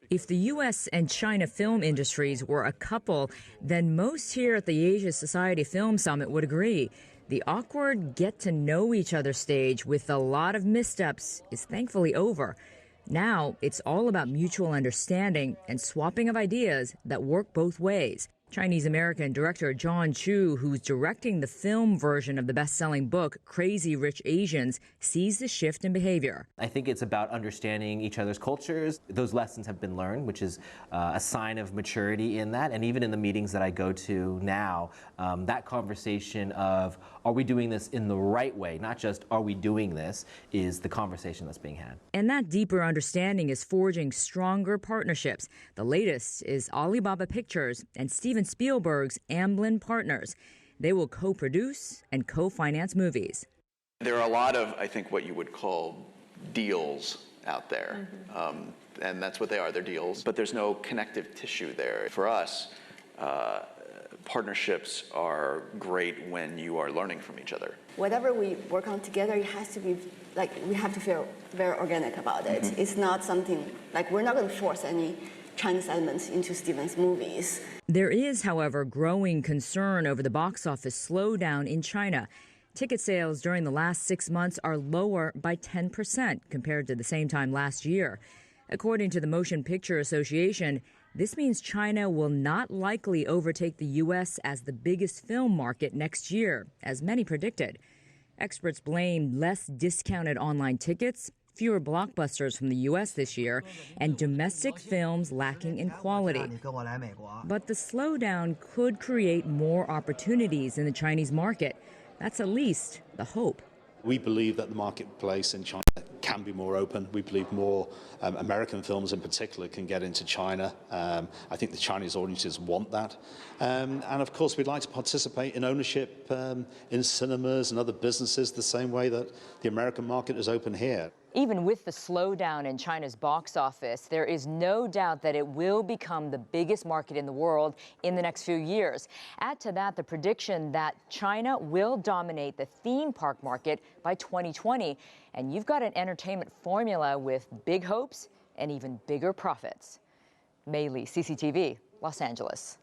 If the U.S. and China film industries were a couple, then most here at the Asia Society Film Summit would agree. The awkward get-to-know-each-other stage with a lot of missteps is thankfully over. Now it's all about mutual understanding and swapping of ideas that work both ways. Chinese-American director John Chu, who's directing the film version of the best-selling book Crazy Rich Asians, sees the shift in behavior. I think it's about understanding each other's cultures. Those lessons have been learned, which is a sign of maturity in that. And even in the meetings that I go to now, that conversation of, are we doing this in the right way, not just are we doing this, is the conversation that's being had. And that deeper understanding is forging stronger partnerships. The latest is Alibaba Pictures and Steven Spielberg's Amblin Partners. They will co-produce and co-finance movies. There are a lot of, I think, what you would call deals out there. And that's what they are, they're deals. But there's no connective tissue there. For us, partnerships are great when you are learning from each other. Whatever we work on together, it has to be, like, we have to feel very organic about it. It's not something, like, we're not going to force any Chinese elements into Steven's movies. There is, however, growing concern over the box office slowdown in China. Ticket sales during the last 6 months are lower by 10% compared to the same time last year. According to the Motion Picture Association, this means China will not likely overtake the U.S. as the biggest film market next year, as many predicted. Experts blame less discounted online tickets, fewer blockbusters from the U.S. this year, and domestic films lacking in quality. But the slowdown could create more opportunities in the Chinese market. That's at least the hope. We believe that the marketplace in China can be more open. We believe more American films in particular can get into China. I think the Chinese audiences want that. And of course, we'd like to participate in ownership in cinemas and other businesses the same way that the American market is open here. Even with the slowdown in China's box office, there is no doubt that it will become the biggest market in the world in the next few years. Add to that the prediction that China will dominate the theme park market by 2020, and you've got an entertainment formula with big hopes and even bigger profits. Mei Li, CCTV, Los Angeles.